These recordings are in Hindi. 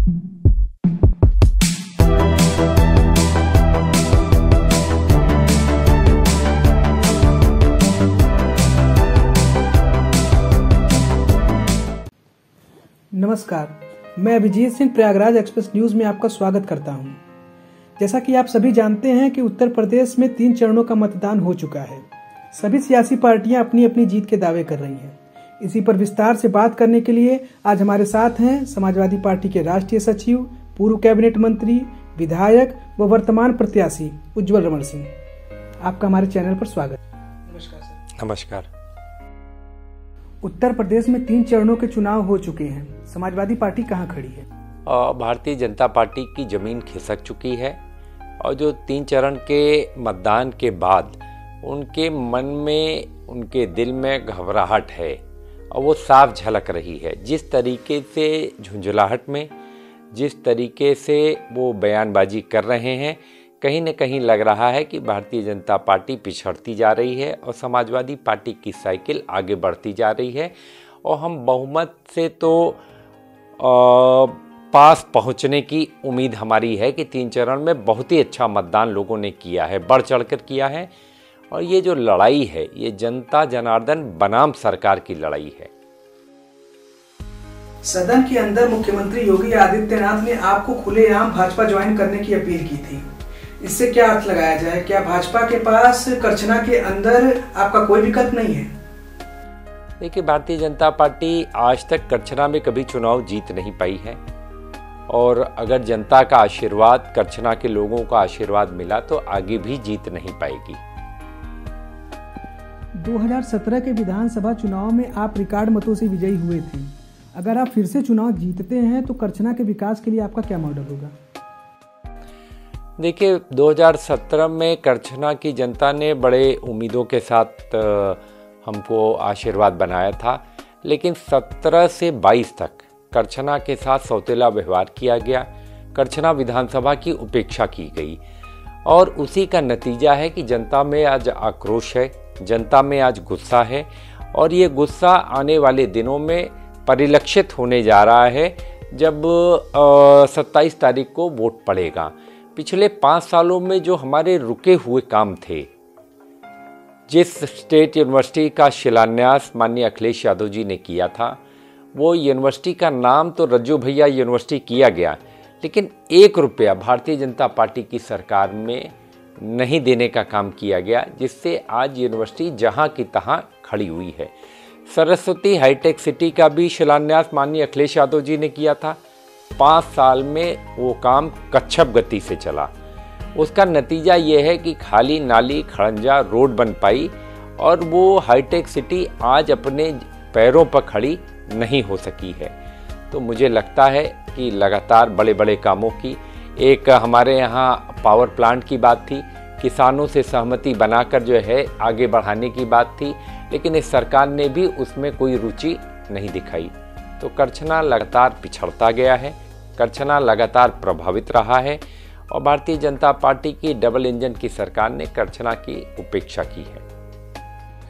नमस्कार, मैं अभिजीत सिंह प्रयागराज एक्सप्रेस न्यूज में आपका स्वागत करता हूं। जैसा कि आप सभी जानते हैं कि उत्तर प्रदेश में 3 चरणों का मतदान हो चुका है। सभी सियासी पार्टियां अपनी अपनी जीत के दावे कर रही हैं। इसी पर विस्तार से बात करने के लिए आज हमारे साथ हैं समाजवादी पार्टी के राष्ट्रीय सचिव, पूर्व कैबिनेट मंत्री, विधायक व वर्तमान प्रत्याशी उज्ज्वल रमण सिंह। आपका हमारे चैनल पर स्वागत। नमस्कार सर। नमस्कार। उत्तर प्रदेश में 3 चरणों के चुनाव हो चुके हैं। समाजवादी पार्टी कहां खड़ी है? भारतीय जनता पार्टी की जमीन खिसक चुकी है और जो 3 चरण के मतदान के बाद उनके मन में, उनके दिल में घबराहट है और वो साफ झलक रही है। जिस तरीके से झुंझलाहट में, जिस तरीके से वो बयानबाजी कर रहे हैं, कहीं न कहीं लग रहा है कि भारतीय जनता पार्टी पिछड़ती जा रही है और समाजवादी पार्टी की साइकिल आगे बढ़ती जा रही है। और हम बहुमत से तो पास पहुंचने की उम्मीद हमारी है कि 3 चरण में बहुत ही अच्छा मतदान लोगों ने किया है, बढ़ चढ़कर किया है। और ये जो लड़ाई है, ये जनता जनार्दन बनाम सरकार की लड़ाई है। सदन के अंदर मुख्यमंत्री योगी आदित्यनाथ ने आपको खुलेआम भाजपा ज्वाइन करने की अपील की थी। इससे क्या अर्थ लगाया जाए? क्या भाजपा के पास करछना के अंदर आपका कोई विकल्प नहीं है? देखिए, भारतीय जनता पार्टी आज तक करछना में कभी चुनाव जीत नहीं पाई है और अगर जनता का आशीर्वाद, करछना के लोगों का आशीर्वाद मिला तो आगे भी जीत नहीं पाएगी। 2017 के विधानसभा चुनाव में आप रिकॉर्ड मतों से विजयी हुए थे। अगर आप फिर से चुनाव जीतते हैं तो करछना के विकास के लिए आपका क्या मॉडल होगा? देखिए, 2017 में करछना की जनता ने बड़े उम्मीदों के साथ हमको आशीर्वाद बनाया था, लेकिन 17 से 22 तक करछना के साथ सौतेला व्यवहार किया गया। करछना विधानसभा की उपेक्षा की गई और उसी का नतीजा है कि जनता में आज आक्रोश है, जनता में आज गुस्सा है और ये गुस्सा आने वाले दिनों में परिलक्षित होने जा रहा है जब 27 तारीख को वोट पड़ेगा। पिछले 5 सालों में जो हमारे रुके हुए काम थे, जिस स्टेट यूनिवर्सिटी का शिलान्यास माननीय अखिलेश यादव जी ने किया था, वो यूनिवर्सिटी का नाम तो रज्जू भैया यूनिवर्सिटी किया गया, लेकिन 1 रुपया भारतीय जनता पार्टी की सरकार में नहीं देने का काम किया गया, जिससे आज यूनिवर्सिटी जहां की तहां खड़ी हुई है। सरस्वती हाईटेक सिटी का भी शिलान्यास माननीय अखिलेश यादव जी ने किया था। 5 साल में वो काम कच्छप गति से चला। उसका नतीजा ये है कि खाली नाली, खड़ंजा, रोड बन पाई और वो हाईटेक सिटी आज अपने पैरों पर खड़ी नहीं हो सकी है। तो मुझे लगता है कि लगातार बड़े बड़े कामों की, एक हमारे यहाँ पावर प्लांट की बात थी, किसानों से सहमति बनाकर जो है आगे बढ़ाने की बात थी, लेकिन इस सरकार ने भी उसमें कोई रुचि नहीं दिखाई। तो करछना लगातार पिछड़ता गया है, करछना लगातार प्रभावित रहा है और भारतीय जनता पार्टी की डबल इंजन की सरकार ने करछना की उपेक्षा की है।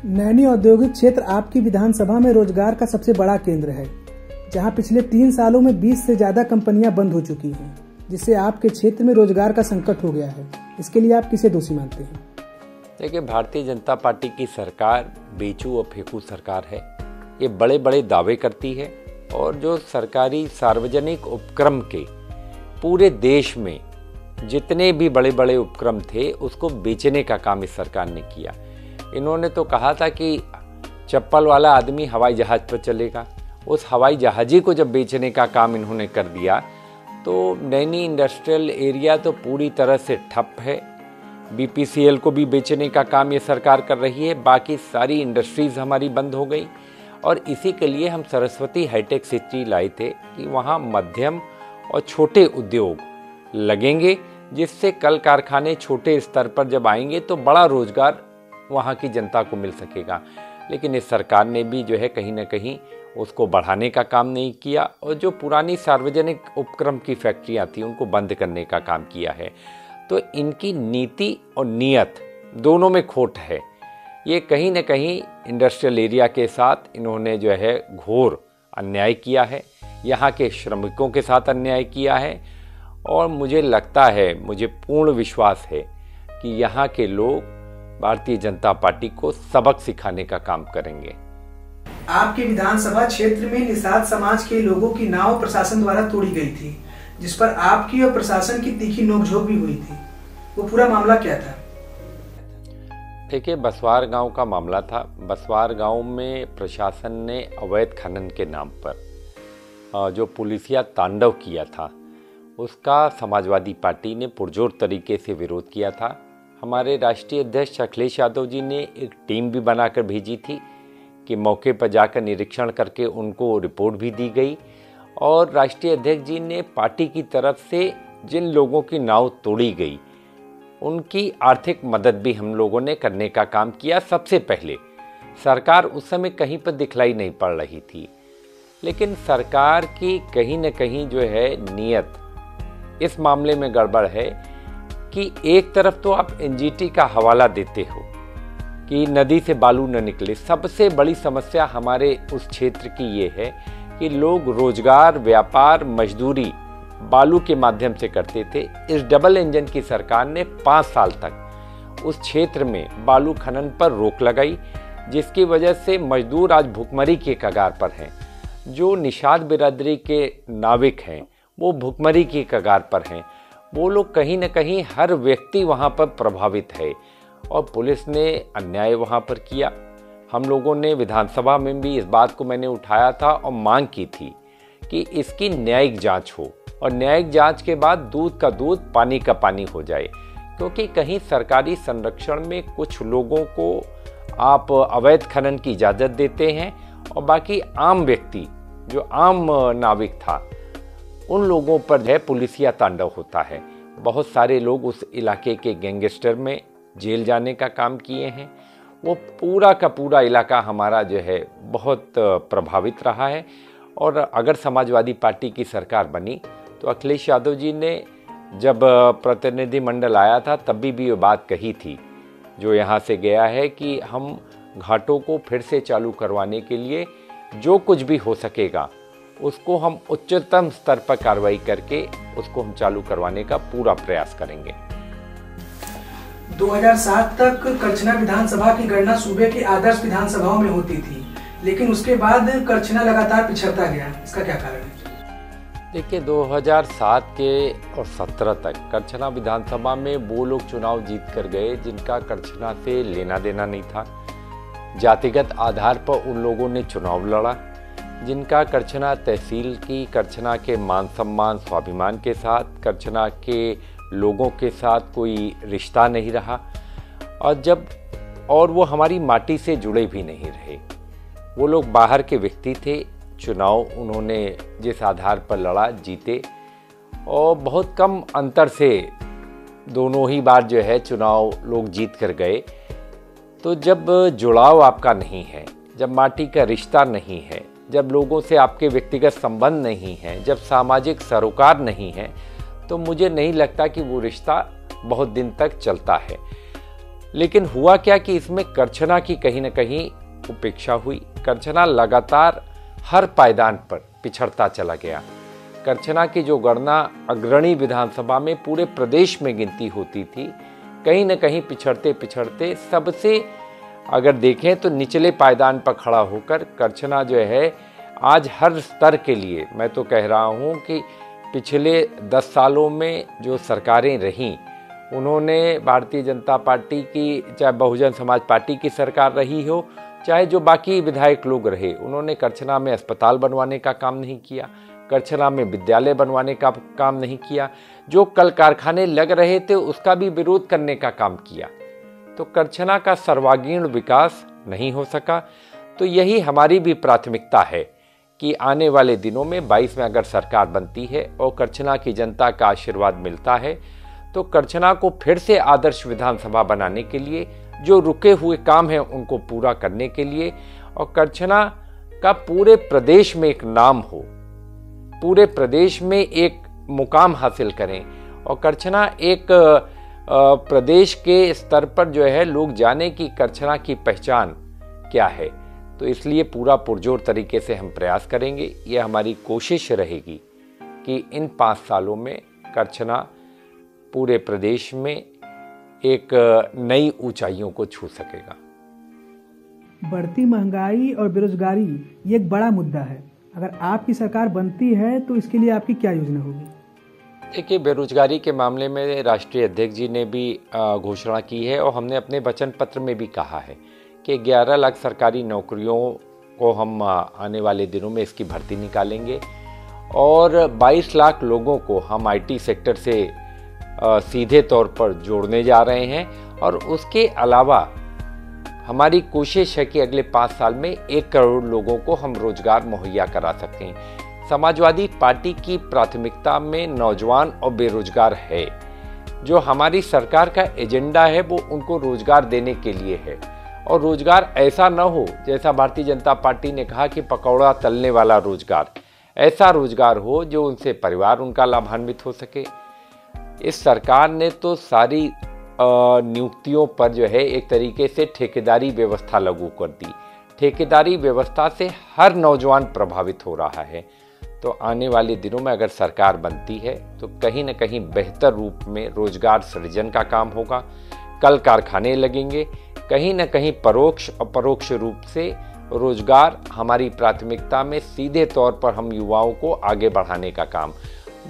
नैनी औद्योगिक क्षेत्र आपकी विधानसभा में रोजगार का सबसे बड़ा केंद्र है, जहां पिछले 3 सालों में 20 से ज्यादा कंपनियां बंद हो चुकी हैं, जिससे आपके क्षेत्र में रोजगार का संकट हो गया है। इसके लिए आप किसे दोषी मानते हैं? देखिए, भारतीय जनता पार्टी की सरकार बेचू और फेंकू सरकार है। ये बड़े बड़े दावे करती है और जो सरकारी सार्वजनिक उपक्रम के पूरे देश में जितने भी बड़े बड़े उपक्रम थे, उसको बेचने का काम इस सरकार ने किया। इन्होंने तो कहा था कि चप्पल वाला आदमी हवाई जहाज पर चलेगा। उस हवाई जहाजी को जब बेचने का काम इन्होंने कर दिया तो नैनी इंडस्ट्रियल एरिया तो पूरी तरह से ठप है। BPCL को भी बेचने का काम ये सरकार कर रही है। बाकी सारी इंडस्ट्रीज़ हमारी बंद हो गई और इसी के लिए हम सरस्वती हाईटेक सिटी लाए थे कि वहाँ मध्यम और छोटे उद्योग लगेंगे, जिससे कल कारखाने छोटे स्तर पर जब आएंगे तो बड़ा रोजगार वहाँ की जनता को मिल सकेगा। लेकिन इस सरकार ने भी जो है कहीं ना कहीं उसको बढ़ाने का काम नहीं किया और जो पुरानी सार्वजनिक उपक्रम की फैक्ट्रियाँ थी उनको बंद करने का काम किया है। तो इनकी नीति और नीयत दोनों में खोट है। ये कहीं न कहीं इंडस्ट्रियल एरिया के साथ इन्होंने जो है घोर अन्याय किया है। यहाँ के श्रमिकों के साथ अन्याय किया है। और मुझे लगता है, मुझे पूर्ण विश्वास है कि यहाँ के लोग भारतीय जनता पार्टी को सबक सिखाने का काम करेंगे। आपके विधानसभा क्षेत्र में निषाद समाज के लोगों की नाव प्रशासन द्वारा तोड़ी गई थी, जिस पर आपकी और प्रशासन की तीखी नोकझोंक भी हुई थी। वो पूरा मामला क्या था? देखिए, बसवार गांव का मामला था। बसवार गांव में प्रशासन ने अवैध खनन के नाम पर जो पुलिसिया तांडव किया था, उसका समाजवादी पार्टी ने पुरजोर तरीके से विरोध किया था। हमारे राष्ट्रीय अध्यक्ष अखिलेश यादव जी ने एक टीम भी बनाकर भेजी थी कि मौके पर जाकर निरीक्षण करके उनको रिपोर्ट भी दी गई। और राष्ट्रीय अध्यक्ष जी ने पार्टी की तरफ से जिन लोगों की नाव तोड़ी गई उनकी आर्थिक मदद भी हम लोगों ने करने का काम किया। सबसे पहले सरकार उस समय कहीं पर दिखलाई नहीं पड़ रही थी, लेकिन सरकार की कहीं न कहीं जो है नीयत इस मामले में गड़बड़ है कि एक तरफ तो आप एनजीटी का हवाला देते हो कि नदी से बालू न निकले। सबसे बड़ी समस्या हमारे उस क्षेत्र की ये है कि लोग रोजगार, व्यापार, मजदूरी बालू के माध्यम से करते थे। इस डबल इंजन की सरकार ने 5 साल तक उस क्षेत्र में बालू खनन पर रोक लगाई, जिसकी वजह से मजदूर आज भुखमरी के कगार पर हैं। जो निषाद बिरादरी के नाविक हैं वो भुखमरी की कगार पर हैं। वो लोग कहीं न कहीं, हर व्यक्ति वहाँ पर प्रभावित है और पुलिस ने अन्याय वहाँ पर किया। हम लोगों ने विधानसभा में भी इस बात को मैंने उठाया था और मांग की थी कि इसकी न्यायिक जांच हो और न्यायिक जांच के बाद दूध का दूध, पानी का पानी हो जाए। क्योंकि कहीं सरकारी संरक्षण में कुछ लोगों को आप अवैध खनन की इजाज़त देते हैं और बाकी आम व्यक्ति, जो आम नाविक था, उन लोगों पर जो है पुलिसिया तांडव होता है। बहुत सारे लोग उस इलाके के गैंगस्टर में जेल जाने का काम किए हैं। वो पूरा का पूरा इलाका हमारा जो है बहुत प्रभावित रहा है। और अगर समाजवादी पार्टी की सरकार बनी तो अखिलेश यादव जी ने जब प्रतिनिधिमंडल आया था तब भी ये बात कही थी, जो यहाँ से गया है, कि हम घाटों को फिर से चालू करवाने के लिए जो कुछ भी हो सकेगा उसको हम उच्चतम स्तर पर कार्रवाई करके उसको हम चालू करवाने का पूरा प्रयास करेंगे। 2007 तक करछना विधानसभा की गणना सूबे की आदर्श विधानसभाओं में होती थी, लेकिन उसके बाद करछना लगातार पिछड़ता गया। इसका क्या कारण है? देखिए, 2007 के और 17 तक करछना विधानसभा में वो लोग चुनाव जीत कर गए जिनका करछना से लेना देना नहीं था। जातिगत आधार पर उन लोगों ने चुनाव लड़ा जिनका करछना तहसील की, करछना के मान सम्मान, स्वाभिमान के साथ, करछना के लोगों के साथ कोई रिश्ता नहीं रहा। और वो हमारी माटी से जुड़े भी नहीं रहे। वो लोग बाहर के व्यक्ति थे। चुनाव उन्होंने जिस आधार पर लड़ा, जीते और बहुत कम अंतर से दोनों ही बार जो है चुनाव लोग जीत कर गए। तो जब जुड़ाव आपका नहीं है, जब माटी का रिश्ता नहीं है, जब लोगों से आपके व्यक्तिगत संबंध नहीं है, जब सामाजिक सरोकार नहीं है, तो मुझे नहीं लगता कि वो रिश्ता बहुत दिन तक चलता है। लेकिन हुआ क्या कि इसमें करछना की कहीं न कहीं उपेक्षा हुई। करछना लगातार हर पायदान पर पिछड़ता चला गया। करछना की जो गणना अग्रणी विधानसभा में पूरे प्रदेश में गिनती होती थी, कहीं न कहीं पिछड़ते पिछड़ते सबसे अगर देखें तो निचले पायदान पर खड़ा होकर करछना जो है आज हर स्तर के लिए, मैं तो कह रहा हूँ कि पिछले 10 सालों में जो सरकारें रहीं, उन्होंने भारतीय जनता पार्टी की, चाहे बहुजन समाज पार्टी की सरकार रही हो, चाहे जो बाकी विधायक लोग रहे, उन्होंने करछना में अस्पताल बनवाने का काम नहीं किया, करछना में विद्यालय बनवाने का काम नहीं किया, जो कल कारखाने लग रहे थे उसका भी विरोध करने का काम किया। तो करछना का सर्वांगीण विकास नहीं हो सका। तो यही हमारी भी प्राथमिकता है कि आने वाले दिनों में 22 में अगर सरकार बनती है और करछना की जनता का आशीर्वाद मिलता है तो करछना को फिर से आदर्श विधानसभा बनाने के लिए, जो रुके हुए काम हैं उनको पूरा करने के लिए, और करछना का पूरे प्रदेश में एक नाम हो, पूरे प्रदेश में एक मुकाम हासिल करें और करछना एक प्रदेश के स्तर पर जो है लोग जाने की करछना की पहचान क्या है। तो इसलिए पूरा पुरजोर तरीके से हम प्रयास करेंगे। ये हमारी कोशिश रहेगी कि इन 5 सालों में करछना पूरे प्रदेश में एक नई ऊंचाइयों को छू सकेगा। बढ़ती महंगाई और बेरोजगारी ये एक बड़ा मुद्दा है। अगर आपकी सरकार बनती है तो इसके लिए आपकी क्या योजना होगी? देखिए, बेरोजगारी के मामले में राष्ट्रीय अध्यक्ष जी ने भी घोषणा की है और हमने अपने वचन पत्र में भी कहा है कि 11 लाख सरकारी नौकरियों को हम आने वाले दिनों में इसकी भर्ती निकालेंगे और 22 लाख लोगों को हम आईटी सेक्टर से सीधे तौर पर जोड़ने जा रहे हैं। और उसके अलावा हमारी कोशिश है कि अगले 5 साल में 1 करोड़ लोगों को हम रोजगार मुहैया करा सकें। समाजवादी पार्टी की प्राथमिकता में नौजवान और बेरोजगार है। जो हमारी सरकार का एजेंडा है वो उनको रोजगार देने के लिए है और रोजगार ऐसा न हो जैसा भारतीय जनता पार्टी ने कहा कि पकौड़ा तलने वाला रोजगार। ऐसा रोजगार हो जो उनसे परिवार उनका लाभान्वित हो सके। इस सरकार ने तो सारी नियुक्तियों पर जो है एक तरीके से ठेकेदारी व्यवस्था लागू कर दी। ठेकेदारी व्यवस्था से हर नौजवान प्रभावित हो रहा है। तो आने वाले दिनों में अगर सरकार बनती है तो कहीं न कहीं बेहतर रूप में रोजगार सृजन का काम होगा। कल कारखाने लगेंगे, कहीं न कहीं परोक्ष और परोक्ष रूप से रोजगार हमारी प्राथमिकता में सीधे तौर पर हम युवाओं को आगे बढ़ाने का काम।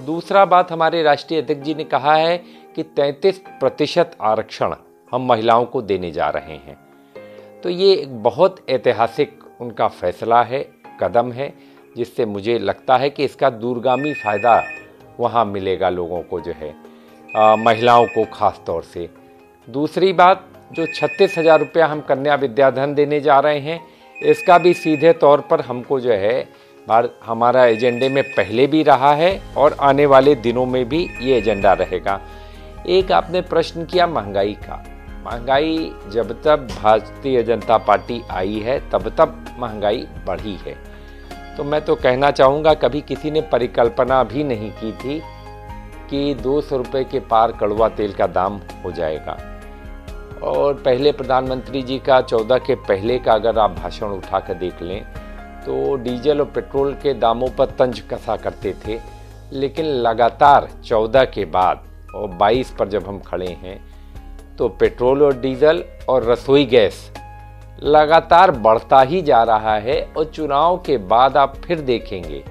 दूसरा बात, हमारे राष्ट्रीय अध्यक्ष जी ने कहा है कि 33% आरक्षण हम महिलाओं को देने जा रहे हैं। तो ये एक बहुत ऐतिहासिक उनका फैसला है, कदम है, जिससे मुझे लगता है कि इसका दूरगामी फ़ायदा वहाँ मिलेगा लोगों को, जो है महिलाओं को ख़ास तौर से। दूसरी बात, जो 36,000 रुपया हम कन्या विद्याधन देने जा रहे हैं, इसका भी सीधे तौर पर हमको जो है हमारा एजेंडे में पहले भी रहा है और आने वाले दिनों में भी ये एजेंडा रहेगा। एक आपने प्रश्न किया महंगाई का। महंगाई जब तक भारतीय जनता पार्टी आई है तब तक महंगाई बढ़ी है। तो मैं तो कहना चाहूँगा, कभी किसी ने परिकल्पना भी नहीं की थी कि 200 रुपये के पार कड़वा तेल का दाम हो जाएगा। और पहले प्रधानमंत्री जी का 14 के पहले का अगर आप भाषण उठा कर देख लें तो डीजल और पेट्रोल के दामों पर तंज कसा करते थे, लेकिन लगातार 14 के बाद और 22 पर जब हम खड़े हैं तो पेट्रोल और डीजल और रसोई गैस लगातार बढ़ता ही जा रहा है। और चुनाव के बाद आप फिर देखेंगे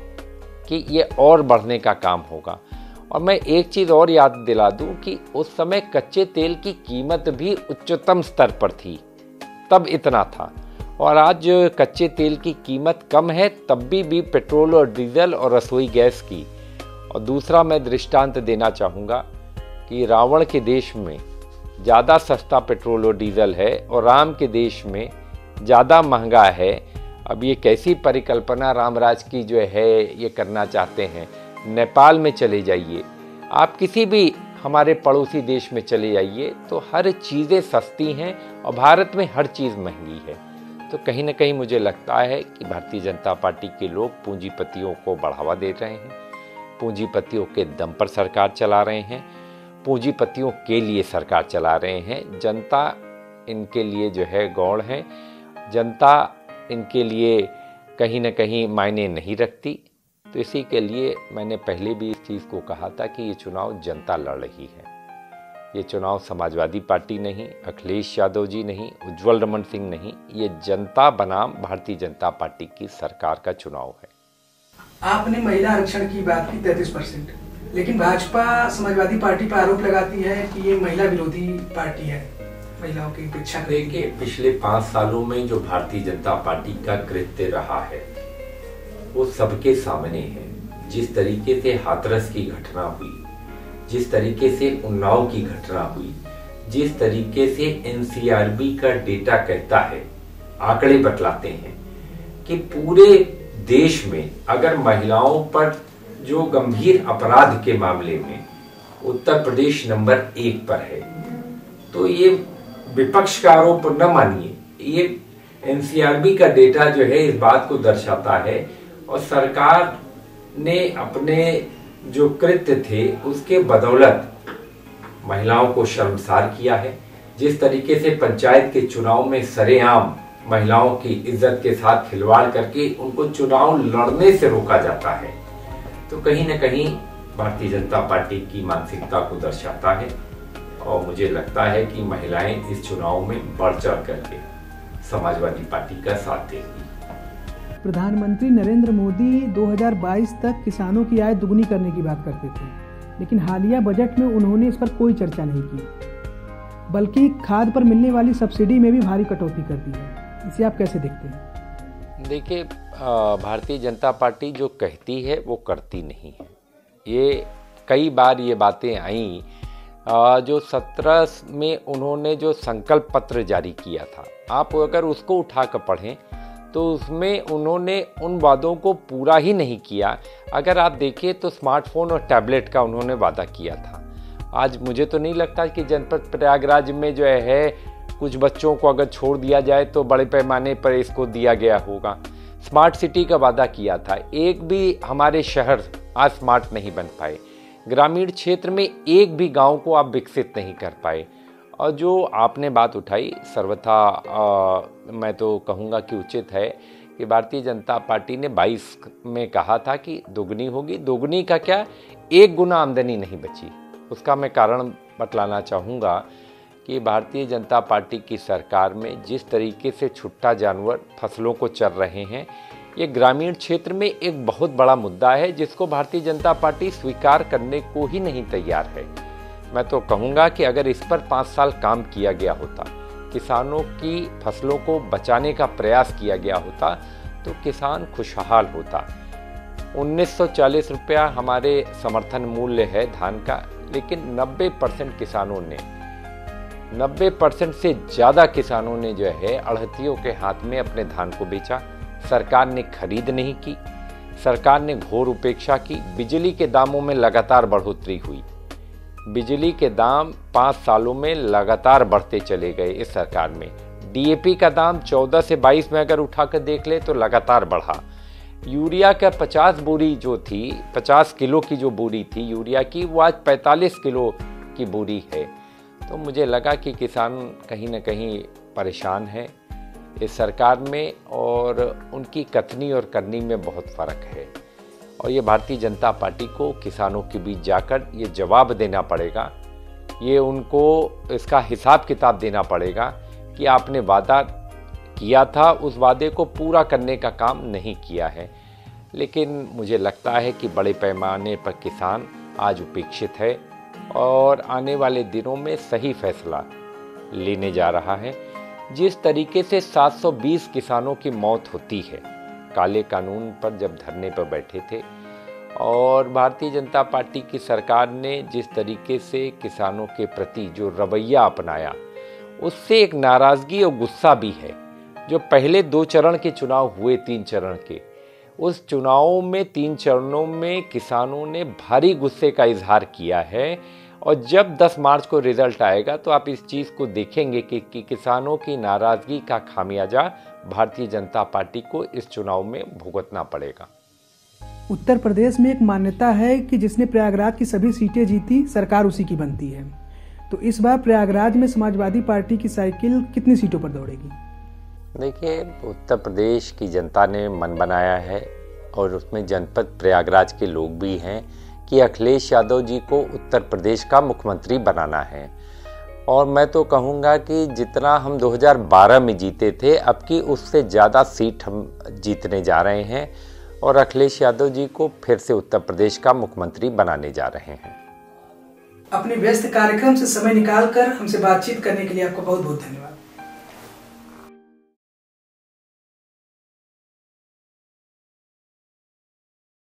कि ये और बढ़ने का काम होगा। और मैं एक चीज़ और याद दिला दूं कि उस समय कच्चे तेल की कीमत भी उच्चतम स्तर पर थी, तब इतना था। और आज कच्चे तेल की कीमत कम है, तब भी पेट्रोल और डीजल और रसोई गैस की। और दूसरा मैं दृष्टांत देना चाहूँगा कि रावण के देश में ज़्यादा सस्ता पेट्रोल और डीजल है और राम के देश में ज़्यादा महंगा है। अब ये कैसी परिकल्पना रामराज की जो है ये करना चाहते हैं। नेपाल में चले जाइए, आप किसी भी हमारे पड़ोसी देश में चले जाइए तो हर चीज़ें सस्ती हैं और भारत में हर चीज़ महंगी है। तो कहीं ना कहीं मुझे लगता है कि भारतीय जनता पार्टी के लोग पूंजीपतियों को बढ़ावा दे रहे हैं, पूंजीपतियों के दम पर सरकार चला रहे हैं, पूंजीपतियों के लिए सरकार चला रहे हैं। जनता इनके लिए जो है गौण है, जनता इनके लिए कहीं ना कहीं मायने नहीं रखती। तो इसी के लिए मैंने पहले भी इस चीज़ को कहा था कि ये चुनाव जनता लड़ रही है। ये चुनाव समाजवादी पार्टी नहीं, अखिलेश यादव जी नहीं, उज्जवल रमन सिंह नहीं, ये जनता बनाम भारतीय जनता पार्टी की सरकार का चुनाव है। आपने महिला आरक्षण की बात की 33%, लेकिन भाजपा समाजवादी पार्टी पर आरोप लगाती है कि ये महिला विरोधी पार्टी है, महिलाओं की उपेक्षा। देखिए, पिछले 5 सालों में जो भारतीय जनता पार्टी का कृत्य रहा है वो सबके सामने है। जिस तरीके से हाथरस की घटना हुई, जिस तरीके से उन्नाव की घटना हुई, जिस तरीके से एनसीआरबी का डेटा कहता है, आंकड़े बतलाते हैं कि पूरे देश में अगर महिलाओं पर जो गंभीर अपराध के मामले में उत्तर प्रदेश नंबर 1 पर है। तो ये विपक्ष का आरोप न मानिए, ये एनसीआरबी का डेटा जो है इस बात को दर्शाता है। और सरकार ने अपने जो कृत्य थे उसके बदौलत महिलाओं को शर्मसार किया है। जिस तरीके से पंचायत के चुनाव में सरेआम महिलाओं की इज्जत के साथ खिलवाड़ करके उनको चुनाव लड़ने से रोका जाता है, तो कहीं न कहीं भारतीय जनता पार्टी की मानसिकता को दर्शाता है। और मुझे लगता है कि महिलाएं इस चुनाव में बढ़ चढ़ करके समाजवादी पार्टी का साथ देंगी। प्रधानमंत्री नरेंद्र मोदी 2022 तक किसानों की आय दुगनी करने की बात करते थे, लेकिन हालिया बजट में उन्होंने इस पर कोई चर्चा नहीं की, बल्कि खाद पर मिलने वाली सब्सिडी में भी भारी कटौती कर दी है। इसे आप कैसे देखते हैं? देखिए, भारतीय जनता पार्टी जो कहती है वो करती नहीं है। ये कई बार ये बातें आई, जो 17 में उन्होंने जो संकल्प पत्र जारी किया था, आप अगर उसको उठा कर पढ़ें तो उसमें उन्होंने उन वादों को पूरा ही नहीं किया। अगर आप देखिए तो स्मार्टफोन और टैबलेट का उन्होंने वादा किया था। आज मुझे तो नहीं लगता कि जनपद प्रयागराज में जो है कुछ बच्चों को अगर छोड़ दिया जाए तो बड़े पैमाने पर इसको दिया गया होगा। स्मार्ट सिटी का वादा किया था, एक भी हमारे शहर आज स्मार्ट नहीं बन पाए। ग्रामीण क्षेत्र में एक भी गांव को आप विकसित नहीं कर पाए। और जो आपने बात उठाई, सर्वथा मैं तो कहूँगा कि उचित है कि भारतीय जनता पार्टी ने 22 में कहा था कि दोगुनी होगी। दोगुनी का क्या, 1 गुना आमदनी नहीं बची। उसका मैं कारण बतलाना चाहूँगा कि भारतीय जनता पार्टी की सरकार में जिस तरीके से छुट्टा जानवर फसलों को चर रहे हैं, ये ग्रामीण क्षेत्र में एक बहुत बड़ा मुद्दा है जिसको भारतीय जनता पार्टी स्वीकार करने को ही नहीं तैयार है। मैं तो कहूँगा कि अगर इस पर 5 साल काम किया गया होता, किसानों की फसलों को बचाने का प्रयास किया गया होता, तो किसान खुशहाल होता। 1940 रुपया हमारे समर्थन मूल्य है धान का, लेकिन 90% किसानों ने 90% से ज़्यादा किसानों ने जो है अड़हतियों के हाथ में अपने धान को बेचा। सरकार ने खरीद नहीं की, सरकार ने घोर उपेक्षा की। बिजली के दामों में लगातार बढ़ोतरी हुई। बिजली के दाम 5 सालों में लगातार बढ़ते चले गए इस सरकार में। डीएपी का दाम 14 से 22 में अगर उठाकर देख ले तो लगातार बढ़ा। यूरिया का 50 बोरी जो थी, 50 किलो की जो बोरी थी यूरिया की, वो आज 45 किलो की बोरी है। तो मुझे लगा कि किसान कहीं ना कहीं परेशान है इस सरकार में, और उनकी कथनी और करनी में बहुत फ़र्क है। और ये भारतीय जनता पार्टी को किसानों के बीच जाकर ये जवाब देना पड़ेगा, ये उनको इसका हिसाब किताब देना पड़ेगा कि आपने वादा किया था, उस वादे को पूरा करने का काम नहीं किया है। लेकिन मुझे लगता है कि बड़े पैमाने पर किसान आज उपेक्षित है और आने वाले दिनों में सही फैसला लेने जा रहा है। जिस तरीके से 720 किसानों की मौत होती है काले कानून पर जब धरने पर बैठे थे, और भारतीय जनता पार्टी की सरकार ने जिस तरीके से किसानों के प्रति जो रवैया अपनाया, उससे एक नाराज़गी और गुस्सा भी है। जो पहले 2 चरण के चुनाव हुए, 3 चरण के, उस चुनाव में 3 चरणों में किसानों ने भारी गुस्से का इजहार किया है। और जब 10 मार्च को रिजल्ट आएगा तो आप इस चीज़ को देखेंगे कि किसानों की नाराज़गी का खामियाजा भारतीय जनता पार्टी को इस चुनाव में भुगतना पड़ेगा। उत्तर प्रदेश में एक मान्यता है कि जिसने प्रयागराज की सभी सीटें जीती, सरकार उसी की बनती है। तो इस बार प्रयागराज में समाजवादी पार्टी की साइकिल कितनी सीटों पर दौड़ेगी? देखिए, उत्तर प्रदेश की जनता ने मन बनाया है और उसमें जनपद प्रयागराज के लोग भी हैं कि अखिलेश यादव जी को उत्तर प्रदेश का मुख्यमंत्री बनाना है। और मैं तो कहूँगा कि जितना हम 2012 में जीते थे, अब की उससे ज़्यादा सीट हम जीतने जा रहे हैं और अखिलेश यादव जी को फिर से उत्तर प्रदेश का मुख्यमंत्री बनाने जा रहे हैं। अपने व्यस्त कार्यक्रम से समय निकालकर हमसे बातचीत करने के लिए आपको बहुत बहुत धन्यवाद।